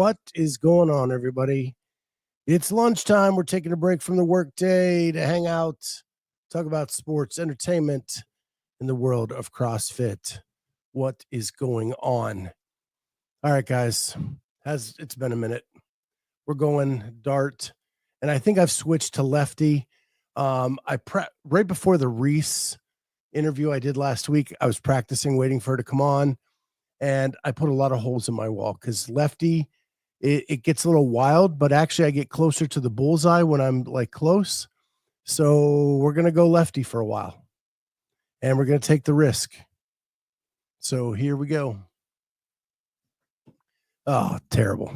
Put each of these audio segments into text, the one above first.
What is going on, everybody? It's lunchtime. We're taking a break from the workday to hang out, talk about sports, entertainment in the world of CrossFit. What is going on? All right, guys. It's been a minute. We're going dart, and I think I've switched to lefty. Right before the Reese interview I did last week, I was practicing, waiting for her to come on. And I put a lot of holes in my wall because lefty, it gets a little wild, but actually I get closer to the bullseye when I'm like close. So we're going to go lefty for a while and we're going to take the risk. So here we go. Oh, terrible.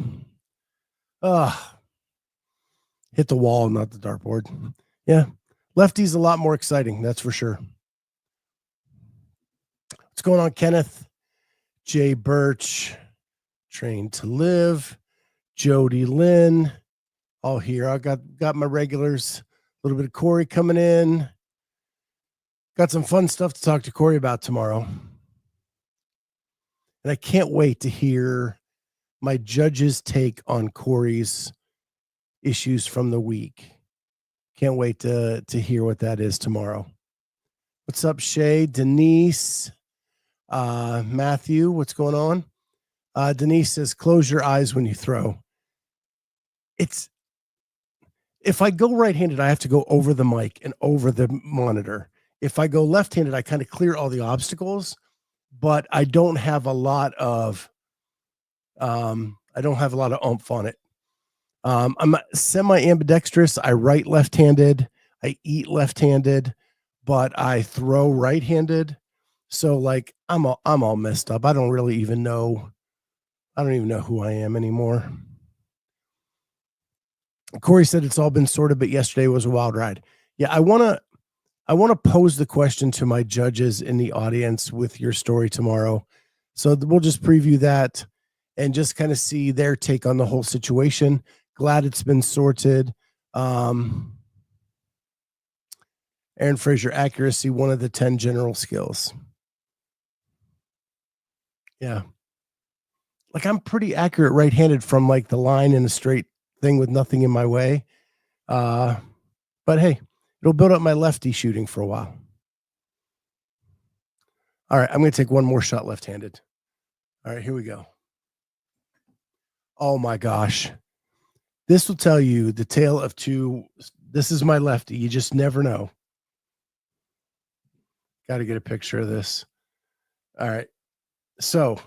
Hit the wall, not the dartboard. Yeah. Lefty's a lot more exciting. That's for sure. What's going on, Kenneth? Jay Birch, Train to Live, Jody Lynn, all here. I got my regulars, a little bit of Corey coming in. Got some fun stuff to talk to Corey about tomorrow. And I can't wait to hear my judge's take on Corey's issues from the week. Can't wait to hear what that is tomorrow. What's up, Shay? Denise? Matthew, what's going on? Denise says, close your eyes when you throw. If I go right-handed, I have to go over the mic and over the monitor. If I go left-handed, I kind of clear all the obstacles, but I don't have a lot of oomph on it. I'm semi-ambidextrous. I write left-handed. I eat left-handed, but I throw right-handed. So like I'm all messed up. I don't even know who I am anymore. Corey said it's all been sorted, but yesterday was a wild ride. Yeah, I want to pose the question to my judges in the audience with your story tomorrow. So we'll just preview that and just kind of see their take on the whole situation. Glad it's been sorted. Aaron Fraser, accuracy, one of the 10 general skills. Yeah. Like I'm pretty accurate right-handed from like the line in a straight thing with nothing in my way. But hey, it'll build up my lefty shooting for a while. All right, I'm going to take one more shot left-handed. All right, here we go. Oh my gosh. This will tell you the tale of two. This is my lefty. You just never know. Got to get a picture of this. All right. So,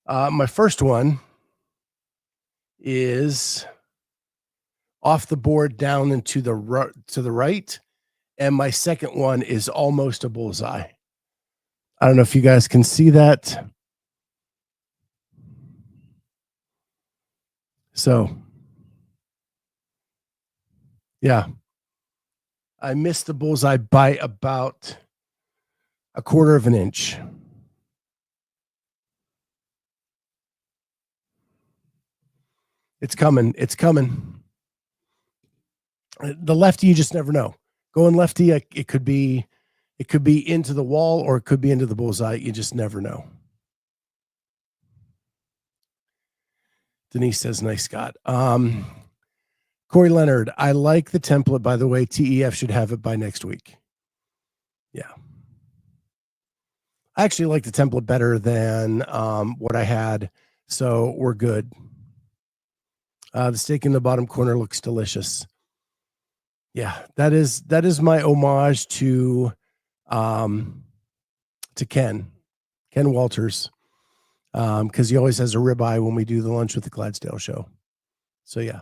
my first one is off the board down and to the right, and my second one is almost a bullseye. I don't know if you guys can see that. So, yeah, I missed the bullseye by about a quarter of an inch. It's coming. It's coming. The lefty, you just never know. Going lefty, it could be into the wall or it could be into the bullseye. You just never know. Denise says, nice, Scott. Corey Leonard, I like the template, by the way. TEF should have it by next week. Yeah. I actually like the template better than what I had, so we're good. The steak in the bottom corner looks delicious. Yeah, that is my homage to Ken Walters, because he always has a ribeye when we do the lunch with the Clydesdale show. So yeah,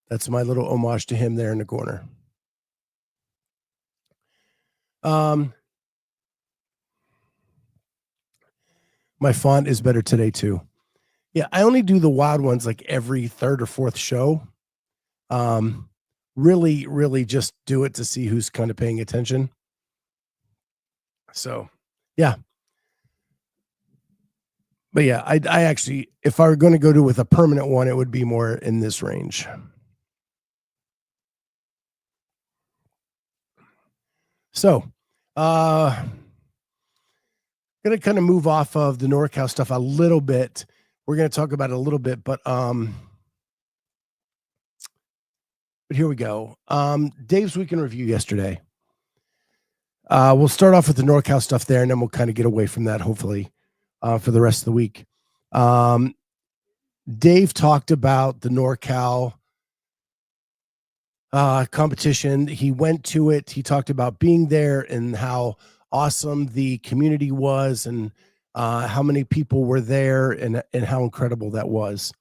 that's my little homage to him there in the corner. My font is better today too. Yeah, I only do the wild ones like every third or fourth show. Really just do it to see who's kind of paying attention. So, yeah. But yeah, I actually, if I were going to go to with a permanent one, it would be more in this range. So, going to kind of move off of the NorCal stuff a little bit. we're going to talk about it a little bit, but here we go. Dave's Week in Review yesterday. We'll start off with the NorCal stuff there, and then we'll kind of get away from that, hopefully, for the rest of the week. Dave talked about the NorCal competition. He went to it. He talked about being there and how awesome the community was, and how many people were there, and how incredible that was.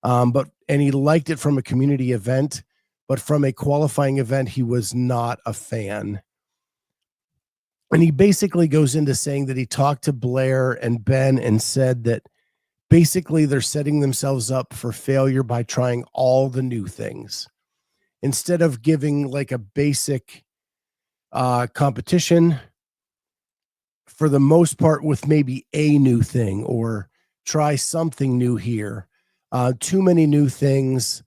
And he liked it from a community event, but from a qualifying event, he was not a fan. And he basically goes into saying that he talked to Blair and Ben and said that basically they're setting themselves up for failure by trying all the new things. Instead of giving like a basic competition, for the most part, with maybe a new thing or try something new here. Too many new things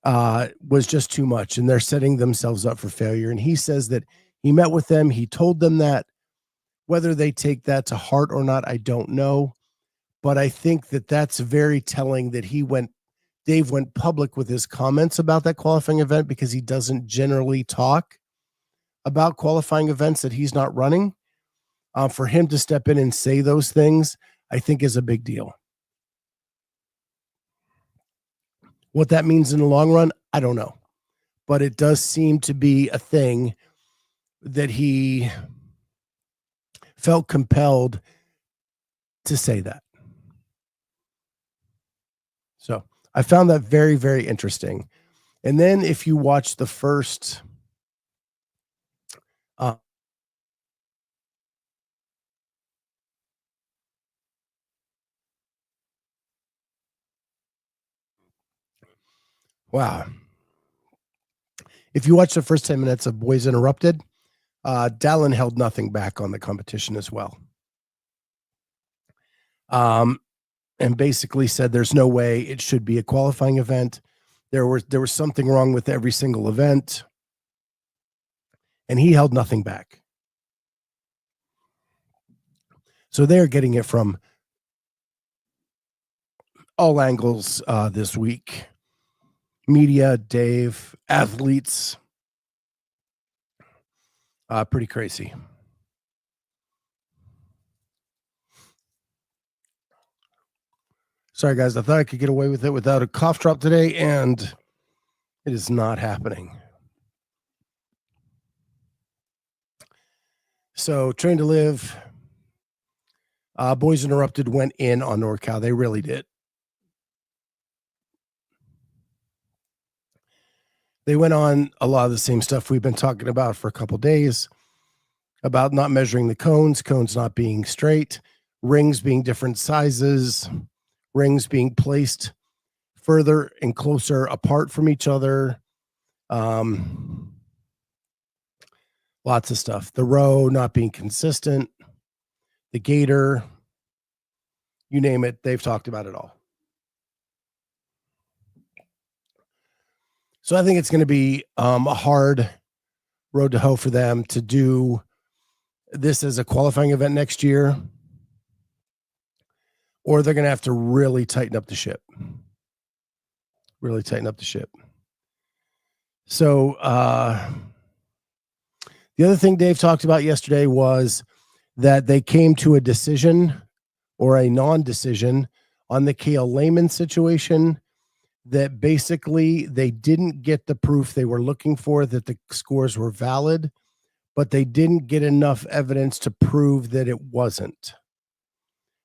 was just too much, and they're setting themselves up for failure. And he says that he met with them. He told them that. Whether they take that to heart or not, I don't know. But I think that that's very telling that Dave went public with his comments about that qualifying event, because he doesn't generally talk about qualifying events that he's not running. For him to step in and say those things, I think is a big deal. What that means in the long run, I don't know. But it does seem to be a thing that he felt compelled to say that. So I found that very, very interesting. And then if you watch the first wow. If you watch the first 10 minutes of Boys Interrupted, Dallin held nothing back on the competition as well. And basically said there's no way it should be a qualifying event. There was something wrong with every single event, and he held nothing back. So they're getting it from all angles this week. Media, Dave, athletes. Pretty crazy. Sorry, guys. I thought I could get away with it without a cough drop today, and it is not happening. So, Train to Live, Boys Interrupted went in on NorCal. They really did. They went on a lot of the same stuff we've been talking about for a couple days, about not measuring the cones not being straight, rings being different sizes, rings being placed further and closer apart from each other. Lots of stuff. The row not being consistent, the gator, you name it, they've talked about it all. So I think it's going to be a hard road to hoe for them to do this as a qualifying event next year, or they're going to have to really tighten up the ship. Really tighten up the ship. So the other thing Dave talked about yesterday was that they came to a decision or a non-decision on the Cale Layman situation, that basically they didn't get the proof they were looking for that the scores were valid, but they didn't get enough evidence to prove that it wasn't.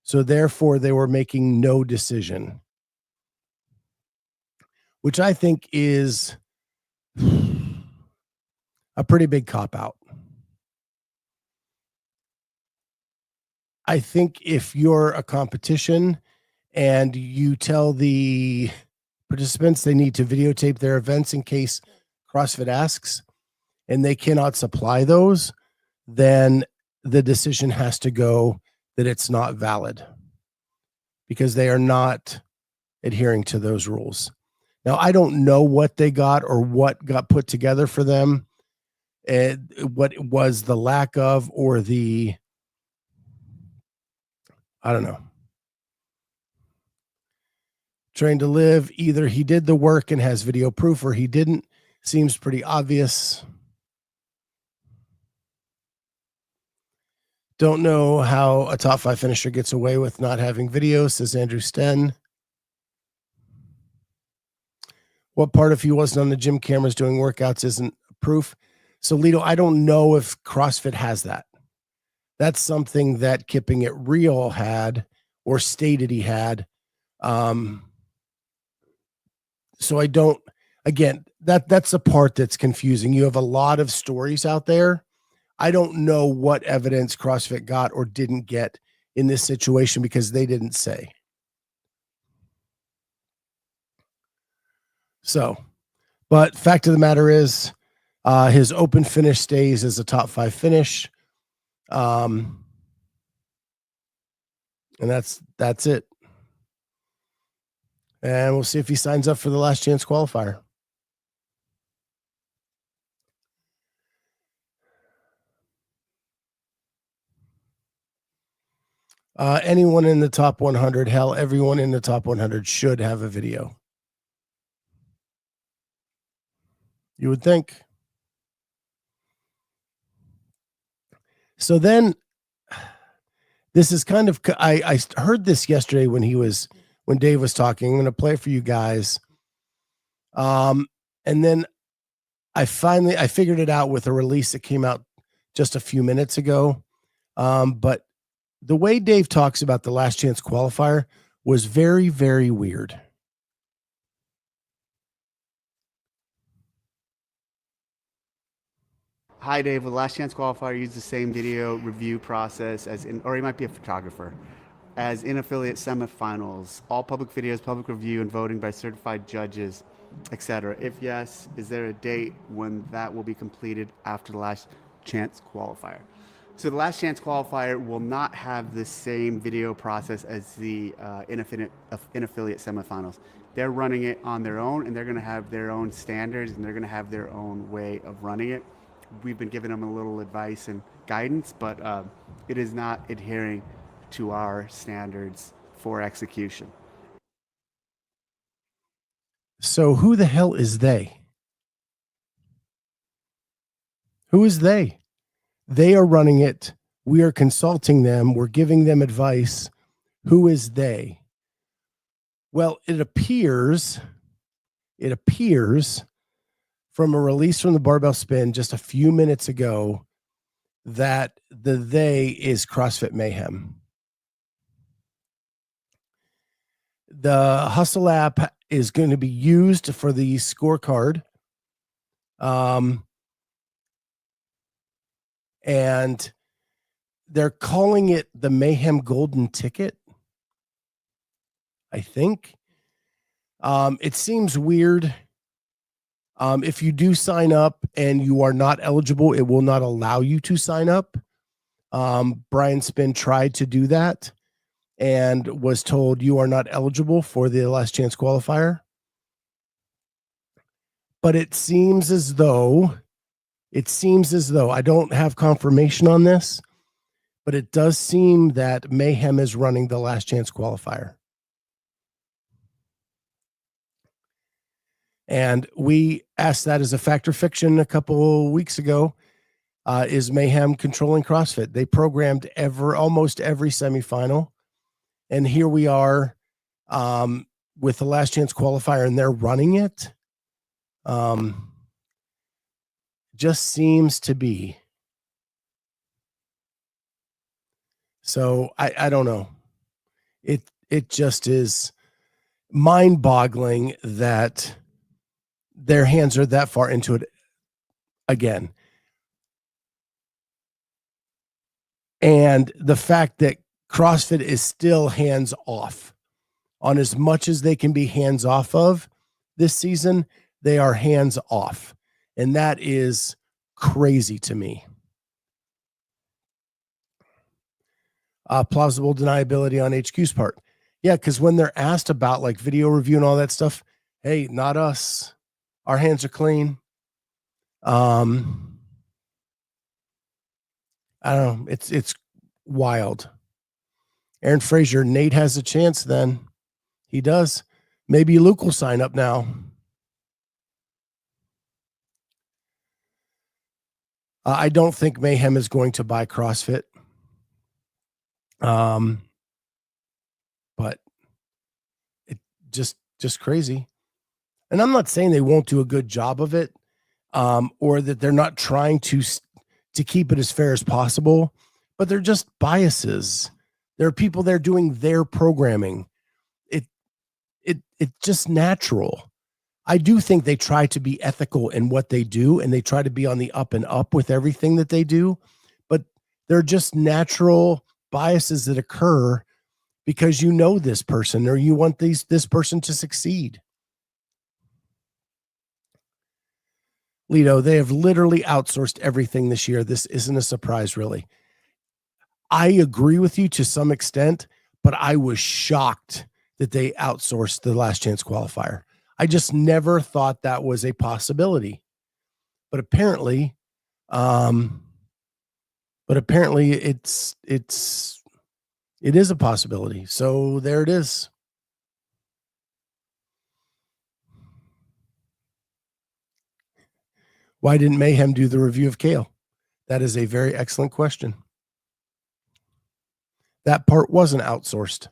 So therefore, they were making no decision, which I think is a pretty big cop-out. I think if you're a competition and you tell the participants they need to videotape their events in case CrossFit asks, and they cannot supply those, then the decision has to go that it's not valid because they are not adhering to those rules. Now, I don't know what they got or what got put together for them, and what was the lack of or the, I don't know. Train to Live, either he did the work and has video proof or he didn't. Seems pretty obvious. Don't know how a top 5 finisher gets away with not having video, says Andrew Sten. What part if he wasn't on the gym cameras doing workouts isn't proof? So, Lito, I don't know if CrossFit has that. That's something that Keeping It Real had or stated he had. So I don't, again, that's the part that's confusing. You have a lot of stories out there. I don't know what evidence CrossFit got or didn't get in this situation because they didn't say. So, but fact of the matter is, his open finish stays as a top 5 finish. And that's it. And we'll see if he signs up for the last chance qualifier. Anyone in the top 100, hell, everyone in the top 100 should have a video. You would think. So then, this is kind of, I heard this yesterday when Dave was talking. I'm going to play it for you guys. And then I figured it out with a release that came out just a few minutes ago. But the way Dave talks about the last chance qualifier was very, very weird. Hi, Dave. With Last Chance Qualifier, use the same video review process or he might be a photographer, as in affiliate semifinals. All public videos, public review, and voting by certified judges, etc. If yes, is there a date when that will be completed after the Last Chance Qualifier? So the Last Chance Qualifier will not have the same video process as the in affiliate semifinals. They're running it on their own, and they're going to have their own standards, and they're going to have their own way of running it. We've been giving them a little advice and guidance, but it is not adhering to our standards for execution. So who the hell is they? Who is they? They are running it. We are consulting them. We're giving them advice. Who is they? Well, it appears from a release from the Barbell Spin just a few minutes ago that the they is CrossFit Mayhem. The Hustle app is going to be used for the scorecard. And they're calling it the Mayhem Golden Ticket, I think. It seems weird. If you do sign up and you are not eligible, it will not allow you to sign up. Brian Spin tried to do that and was told you are not eligible for the last chance qualifier. But it seems as though I don't have confirmation on this, but it does seem that Mayhem is running the last chance qualifier. And we asked that as a fact or fiction a couple of weeks ago. Is Mayhem controlling CrossFit? They programmed almost every semifinal. And here we are with the last chance qualifier, and they're running it. Just seems to be. So I don't know. It just is mind-boggling that their hands are that far into it again. And the fact that CrossFit is still hands off on as much as they can be hands off of this season, they are hands off. And that is crazy to me. Plausible deniability on HQ's part. Yeah, because when they're asked about like video review and all that stuff, hey, not us. Our hands are clean. I don't know. It's wild. Aaron Frazier, Nate has a chance then. He does. Maybe Luke will sign up now. I don't think Mayhem is going to buy CrossFit. But it just crazy. And I'm not saying they won't do a good job of it, or that they're not trying to keep it as fair as possible, but they're just biases. There are people there doing their programming. It's just natural. I do think they try to be ethical in what they do, and they try to be on the up and up with everything that they do, but they're just natural biases that occur because you know this person or you want this person to succeed. Lito, they have literally outsourced everything this year. This isn't a surprise, really. I agree with you to some extent, but I was shocked that they outsourced the last chance qualifier. I just never thought that was a possibility. But apparently, it is a possibility. So there it is. Why didn't Mayhem do the review of Cale? That is a very excellent question. That part wasn't outsourced.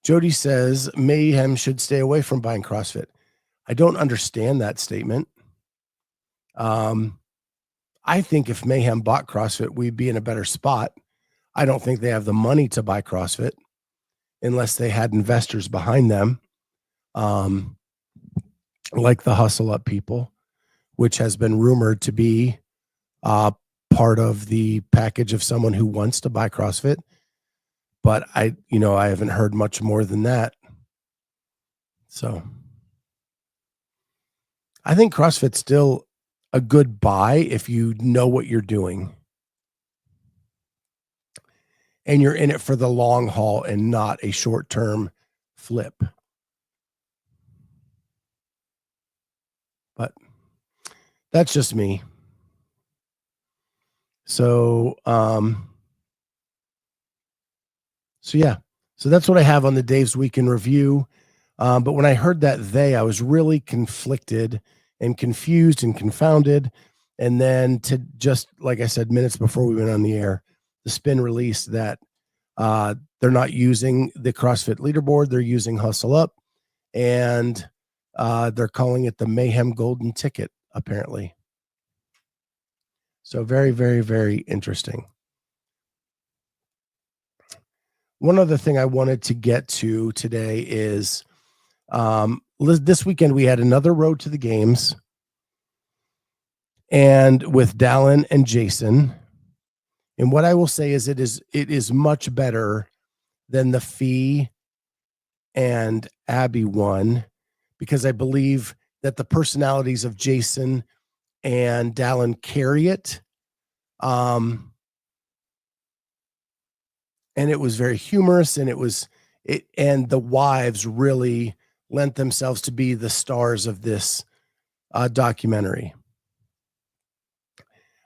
Jody says Mayhem should stay away from buying CrossFit. I don't understand that statement. I think if Mayhem bought CrossFit, we'd be in a better spot. I don't think they have the money to buy CrossFit unless they had investors behind them, like the Hustle Up people, which has been rumored to be part of the package of someone who wants to buy CrossFit. But I haven't heard much more than that. So I think CrossFit's still a good buy if you know what you're doing and you're in it for the long haul and not a short-term flip. But that's just me. So yeah. So that's what I have on the Dave's Week in Review. But when I heard that I was really conflicted and confused and confounded. And then to just, like I said, minutes before we went on the air, the Spin released that they're not using the CrossFit leaderboard. They're using Hustle Up, and they're calling it the Mayhem Golden Ticket, apparently. So very, very, very interesting. One other thing I wanted to get to today is this weekend we had another Road to the Games, and with Dallin and Jason. And what I will say is it is much better than the Fee and Abby one, because I believe that the personalities of Jason and Dallin carry it. And it was very humorous, and and the wives really lent themselves to be the stars of this documentary.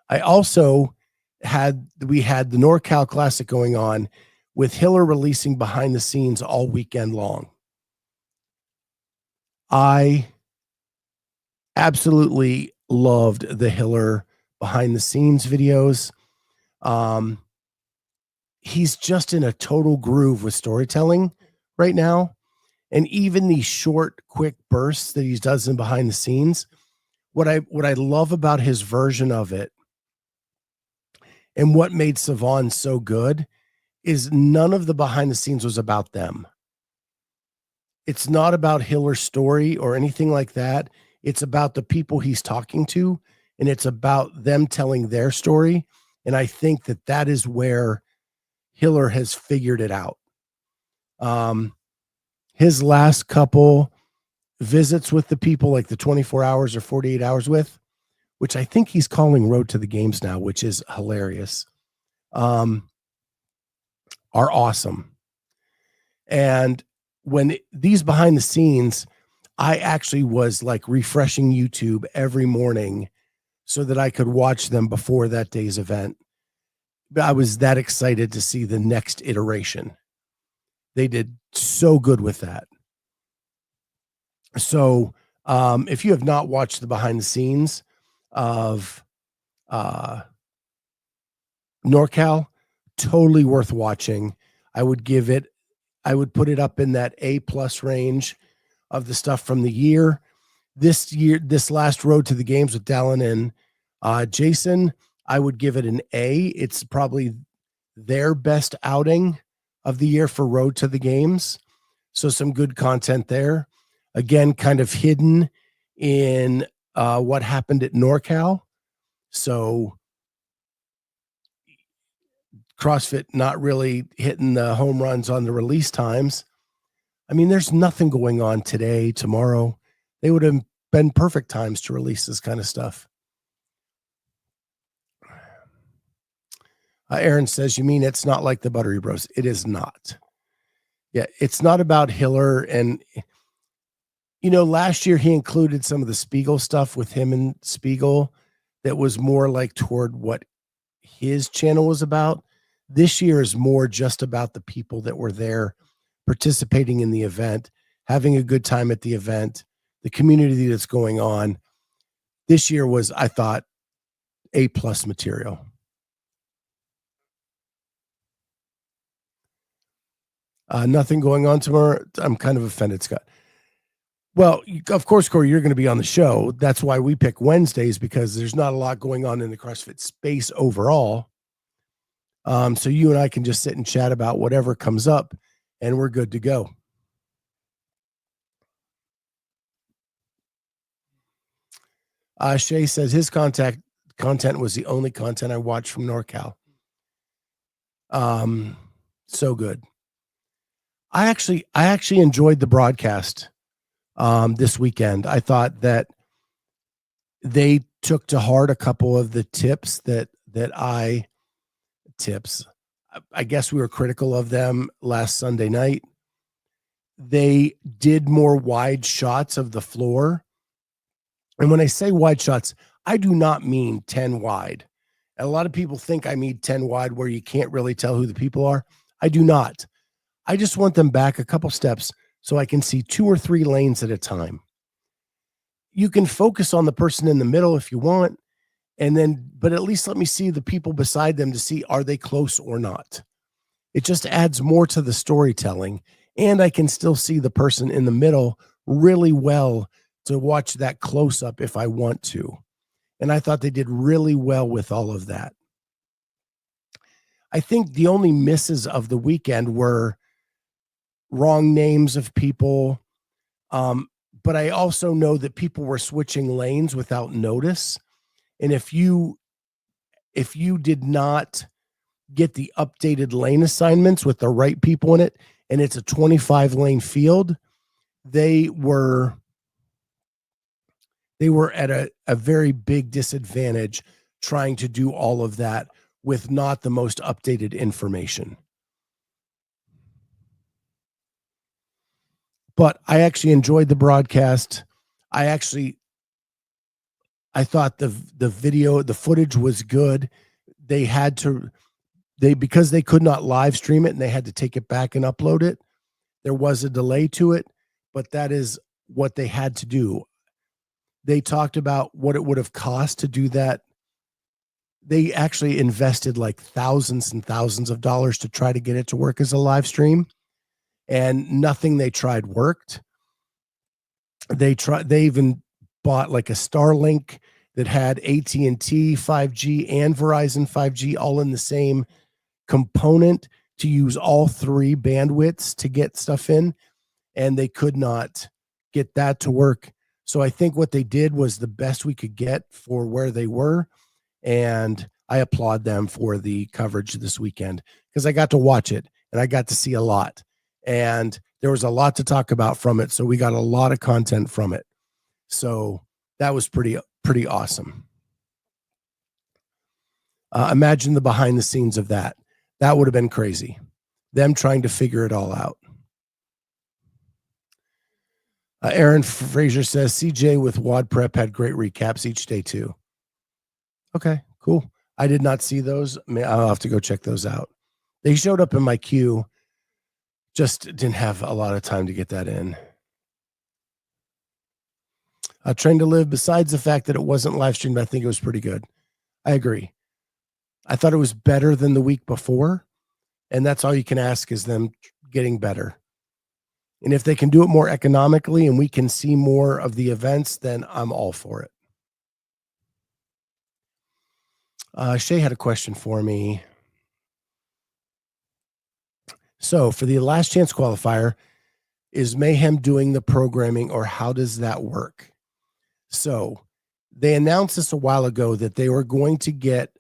I also we had the NorCal Classic going on with Hiller releasing behind the scenes all weekend long. I absolutely loved the Hiller behind the scenes videos. He's just in a total groove with storytelling right now. And even these short, quick bursts that he does in behind the scenes, what I love about his version of it and what made Savon so good is none of the behind the scenes was about them. It's not about Hiller's story or anything like that. It's about the people he's talking to, and it's about them telling their story. And I think that is where Hiller has figured it out. His last couple visits with the people, like the 24 hours or 48 hours with, which I think he's calling Road to the Games now, which is hilarious, are awesome. And when these behind the scenes, I actually was like refreshing YouTube every morning so that I could watch them before that day's event. I was that excited to see the next iteration. They did so good with that. So if you have not watched the behind the scenes of NorCal, totally worth watching. I would put it up in that A+ range of the stuff from the year. This last Road to the Games with Dallin and Jason, I would give it an A. It's probably their best outing of the year for Road to the Games. So some good content there. Again, kind of hidden in what happened at NorCal. So CrossFit not really hitting the home runs on the release times. I mean, there's nothing going on today, tomorrow. They would have been perfect times to release this kind of stuff. Aaron says, you mean it's not like the Buttery Bros? It is not. Yeah, it's not about Hiller. And, last year he included some of the Spiegel stuff with him and Spiegel that was more like toward what his channel was about. This year is more just about the people that were there participating in the event, having a good time at the event, the community that's going on. This year was, I thought, A+ material. Nothing going on tomorrow. I'm kind of offended, Scott. Well, of course, Corey, you're going to be on the show. That's why we pick Wednesdays, because there's not a lot going on in the CrossFit space overall. So you and I can just sit and chat about whatever comes up, and we're good to go. Shay says his content was the only content I watched from NorCal. So good. I actually enjoyed the broadcast this weekend. I thought that they took to heart a couple of the tips I guess we were critical of them last Sunday night. They did more wide shots of the floor. And when I say wide shots, I do not mean 10 wide. And a lot of people think I mean 10 wide where you can't really tell who the people are. I do not. I just want them back a couple steps so I can see 2 or 3 lanes at a time. You can focus on the person in the middle if you want, but at least let me see the people beside them to see, are they close or not? It just adds more to the storytelling, and I can still see the person in the middle really well to watch that close up if I want to. And I thought they did really well with all of that. I think the only misses of the weekend were wrong names of people. But I also know that people were switching lanes without notice. And if you did not get the updated lane assignments with the right people in it, and it's a 25 lane field, they were at a very big disadvantage trying to do all of that with not the most updated information. But I actually enjoyed the broadcast. I thought the video, the footage was good. Because they could not live stream it and they had to take it back and upload it. There was a delay to it, but that is what they had to do. They talked about what it would have cost to do that. They actually invested like thousands and thousands of dollars to try to get it to work as a live stream, and nothing they tried worked. They even bought like a Starlink that had AT&T 5G and Verizon 5G all in the same component to use all 3 bandwidths to get stuff in, and they could not get that to work. So I think what they did was the best we could get for where they were, and I applaud them for the coverage this weekend because I got to watch it and I got to see a lot, and there was a lot to talk about from it. So we got a lot of content from it. So that was pretty awesome. Imagine the behind the scenes of that. That would have been crazy. Them trying to figure it all out. Aaron Fraser says CJ with WOD Prep had great recaps each day too. Okay, cool. I did not see those. I'll have to go check those out. They showed up in my queue. Just didn't have a lot of time to get that in. Train to Live, besides the fact that it wasn't live streamed, I think it was pretty good. I agree. I thought it was better than the week before, and that's all you can ask is them getting better. And if they can do it more economically and we can see more of the events, then I'm all for it. Shay had a question for me. So for the last chance qualifier, is Mayhem doing the programming or how does that work? So they announced this a while ago that they were going to get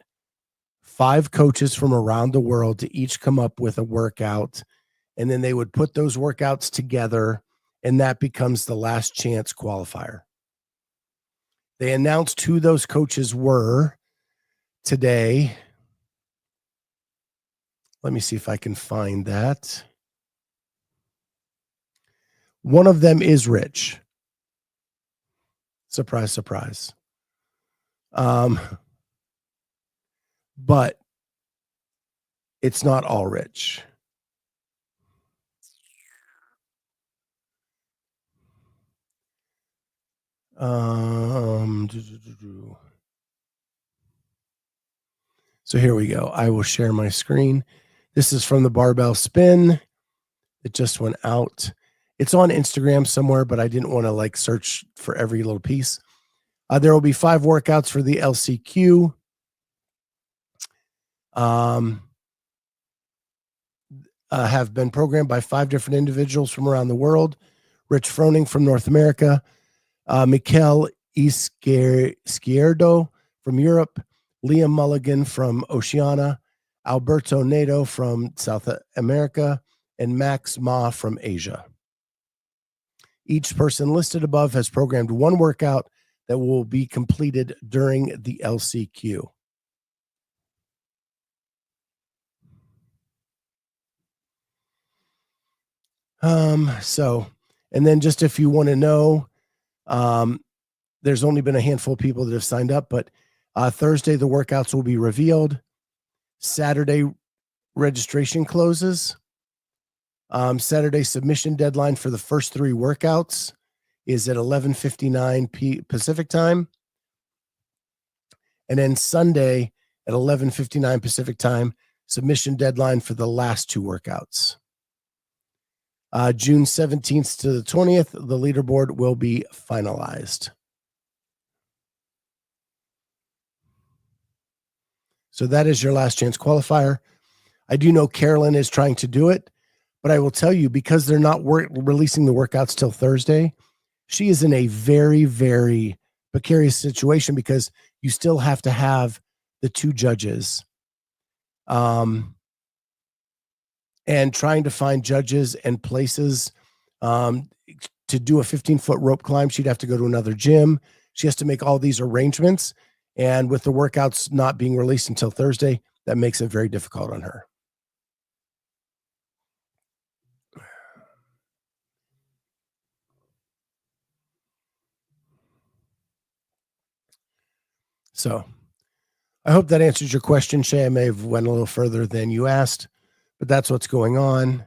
5 coaches from around the world to each come up with a workout, and then they would put those workouts together, and that becomes the last chance qualifier. They announced who those coaches were today. Let me see if I can find that. One of them is Rich. Surprise, surprise. But it's not all Rich. So here we go. I will share my screen. This is from the barbell spin. It just went out. It's on Instagram somewhere, but I didn't want to like search for every little piece. There will be 5 workouts for the LCQ. Have been programmed by 5 different individuals from around the world. Rich Froning from North America, Mikel Izquierdo from Europe, Liam Mulligan from Oceania, Alberto Nato from South America, and Max Ma from Asia. Each person listed above has programmed 1 workout that will be completed during the LCQ. And then just if you want to know, there's only been a handful of people that have signed up, but Thursday, the workouts will be revealed. Saturday, registration closes. Saturday submission deadline for the first 3 workouts is at 11:59 Pacific time. And then Sunday at 11:59 Pacific time, submission deadline for the last 2 workouts. June 17th to the 20th, the leaderboard will be finalized. So that is your last chance qualifier. I do know Carolyn is trying to do it, but I will tell you, because they're not releasing the workouts till Thursday, she is in a very, very precarious situation because you still have to have the 2 judges. And trying to find judges and places to do a 15-foot rope climb, she'd have to go to another gym. She has to make all these arrangements. And with the workouts not being released until Thursday, that makes it very difficult on her. So I hope that answers your question, Shay. I may have went a little further than you asked, but that's what's going on.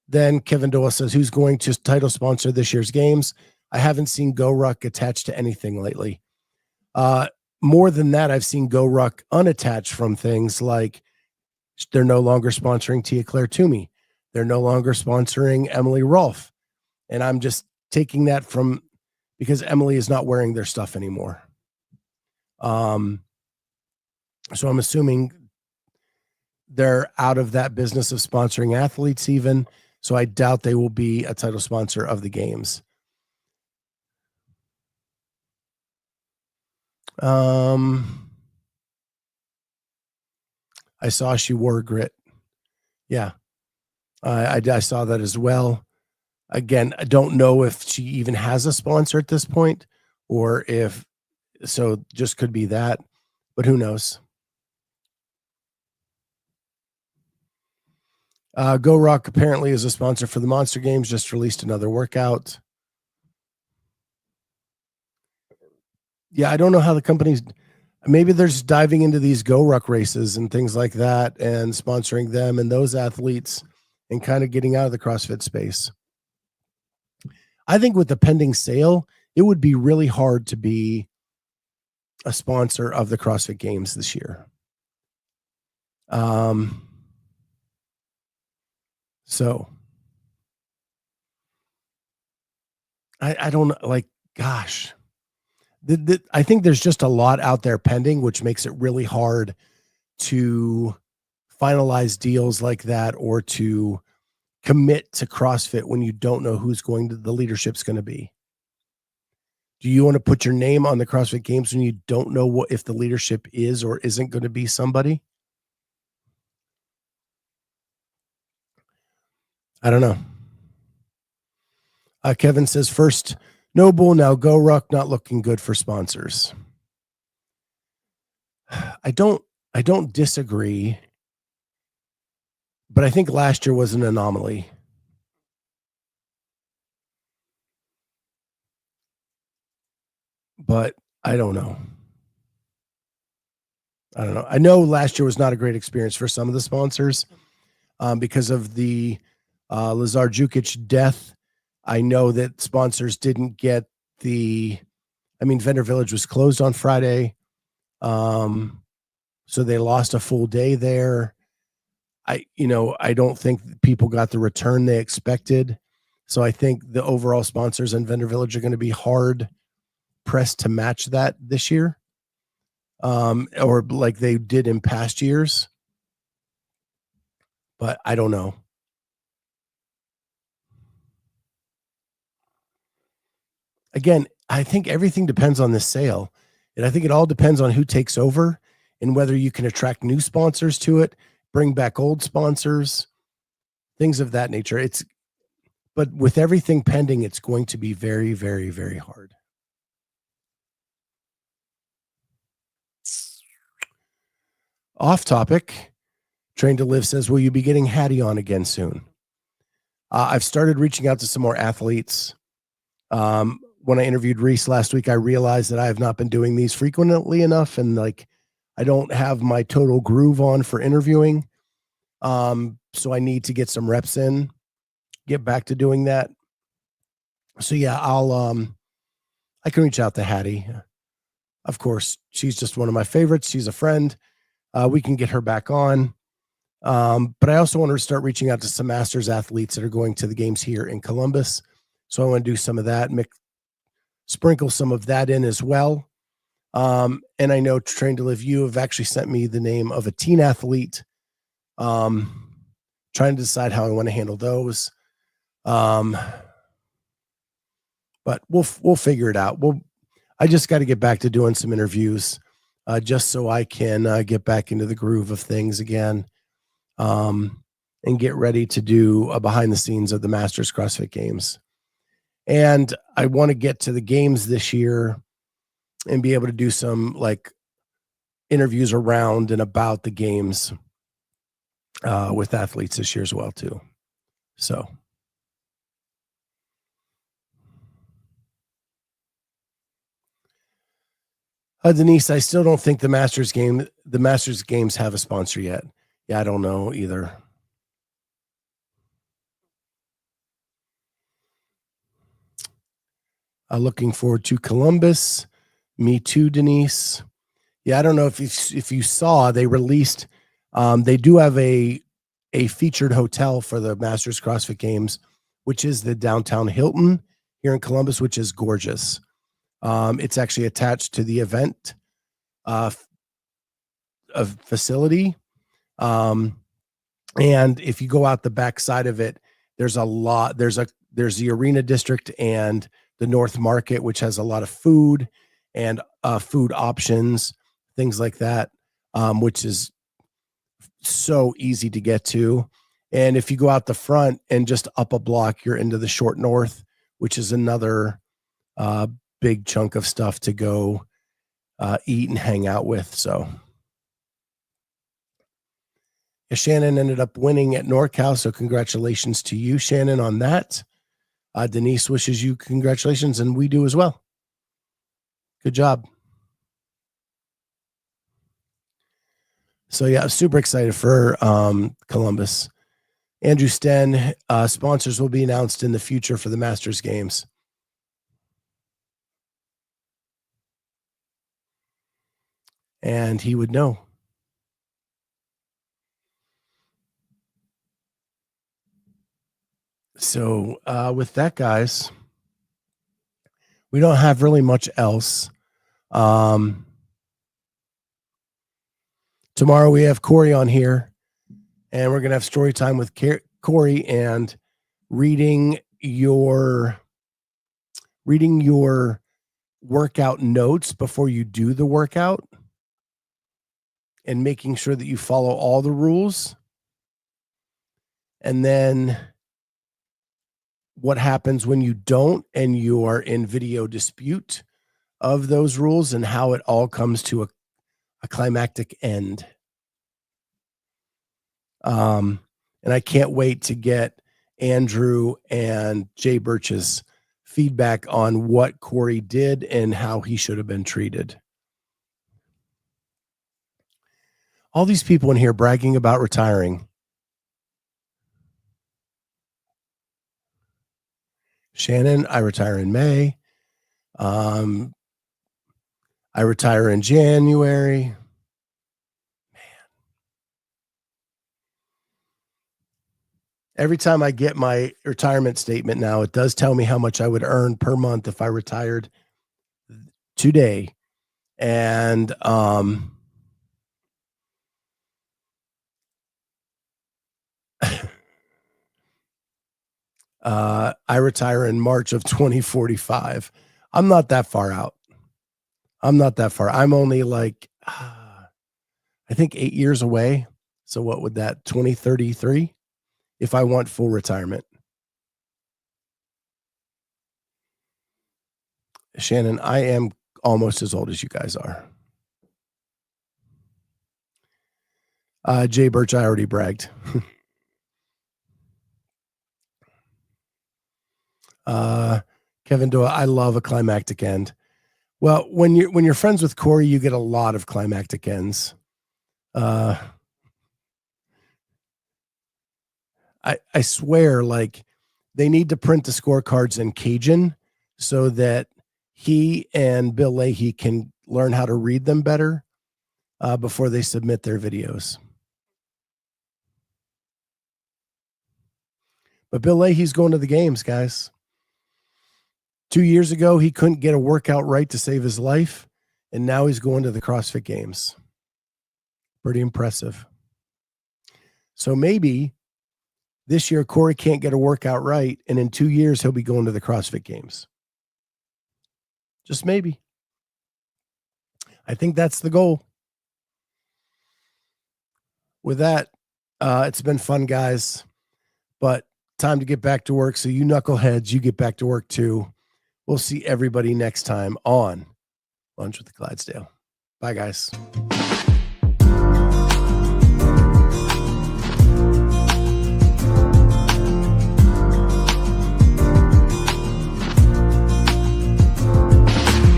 Then Kevin Doyle says, who's going to title sponsor this year's games? I haven't seen GoRuck attached to anything lately. More than that, I've seen GoRuck unattached from things like they're no longer sponsoring Tia Claire Toomey. They're no longer sponsoring Emily Rolfe. And I'm just taking that from because Emily is not wearing their stuff anymore. So I'm assuming they're out of that business of sponsoring athletes even. So I doubt they will be a title sponsor of the games. I saw she wore grit. Yeah. I saw that as well. Again, I don't know if she even has a sponsor at this point or if so just could be that, but who knows? GoRuck apparently is a sponsor for the Monster Games, just released another workout. Yeah, I don't know how the company's maybe they're just diving into these GoRuck races and things like that and sponsoring them and those athletes and kind of getting out of the CrossFit space. I think with the pending sale, it would be really hard to be a sponsor of the CrossFit Games this year. So I don't like, gosh, I think there's just a lot out there pending, which makes it really hard to finalize deals like that or to commit to CrossFit when you don't know who's the leadership's going to be. Do you want to put your name on the CrossFit Games when you don't know if the leadership is or isn't going to be somebody? I don't know. Kevin says, first Noble, now Go Ruck, not looking good for sponsors. I don't disagree, but I think last year was an anomaly. But I don't know. I know last year was not a great experience for some of the sponsors because of the Lazar Jukic death. I know that sponsors didn't get Vendor Village was closed on Friday. So they lost a full day there. I don't think people got the return they expected. So I think the overall sponsors and Vendor Village are going to be hard pressed to match that this year. Or like they did in past years. But I don't know. Again, I think everything depends on the sale. And I think it all depends on who takes over and whether you can attract new sponsors to it, bring back old sponsors, things of that nature. But with everything pending, it's going to be very, very, very hard. Off topic, Train to Live says, will you be getting Hattie on again soon? I've started reaching out to some more athletes. When I interviewed Reese last week, I realized that I have not been doing these frequently enough. And I don't have my total groove on for interviewing. So I need to get some reps in, get back to doing that. So yeah, I can reach out to Hattie. Of course, she's just one of my favorites. She's a friend. We can get her back on. But I also want to start reaching out to some masters athletes that are going to the games here in Columbus. So I want to do some of that, sprinkle some of that in as well. And I know Train to Live, you have actually sent me the name of a teen athlete. Trying to decide how I want to handle those. But we'll figure it out. I just got to get back to doing some interviews, just so I can get back into the groove of things again, and get ready to do a behind the scenes of the Masters CrossFit Games. And I want to get to the games this year and be able to do some interviews around and about the games with athletes this year as well too. So Denise, I still don't think the Masters Games have a sponsor yet. Yeah, I don't know either. Looking forward to Columbus. Me too, Denise. Yeah, I don't know if you saw, they released, they do have a featured hotel for the Masters CrossFit Games, which is the downtown Hilton here in Columbus, which is gorgeous. It's actually attached to the event facility. And if you go out the back side of it, there's the arena district and the North Market, which has a lot of food and food options, things like that, which is so easy to get to. And if you go out the front and just up a block, you're into the Short North, which is another big chunk of stuff to go eat and hang out with. So Shannon ended up winning at NorCal, so congratulations to you, Shannon, on that. Denise wishes you congratulations, and we do as well. Good job. So yeah, I'm super excited for Columbus. Andrew Sten, sponsors will be announced in the future for the Masters Games. And he would know. So with that, guys, we don't have really much else. Tomorrow we have Corey on here, and we're going to have story time with Corey and reading your workout notes before you do the workout and making sure that you follow all the rules. And then what happens when you don't and you are in video dispute of those rules and how it all comes to a climactic end. And I can't wait to get Andrew and Jay Birch's feedback on what Corey did and how he should have been treated. All these people in here bragging about retiring. Shannon, I retire in May. I retire in January. Man. Every time I get my retirement statement now, it does tell me how much I would earn per month if I retired today. And I retire in March of 2045. I'm not that far out. I'm only like, I think 8 years away. So what would that, 2033? If I want full retirement. Shannon, I am almost as old as you guys are. Jay Birch, I already bragged. Kevin Doyle, I love a climactic end. Well, when you're friends with Corey, you get a lot of climactic ends. I swear, like, they need to print the scorecards in Cajun so that he and Bill Leahy can learn how to read them better before they submit their videos. But Bill Leahy's going to the games, guys. 2 years ago, he couldn't get a workout right to save his life, and now he's going to the CrossFit Games. Pretty impressive. So maybe this year, Corey can't get a workout right, and in 2 years, he'll be going to the CrossFit Games. Just maybe. I think that's the goal. With that, it's been fun, guys, but time to get back to work. So you knuckleheads, you get back to work too. We'll see everybody next time on Lunch with the Clydesdale. Bye, guys.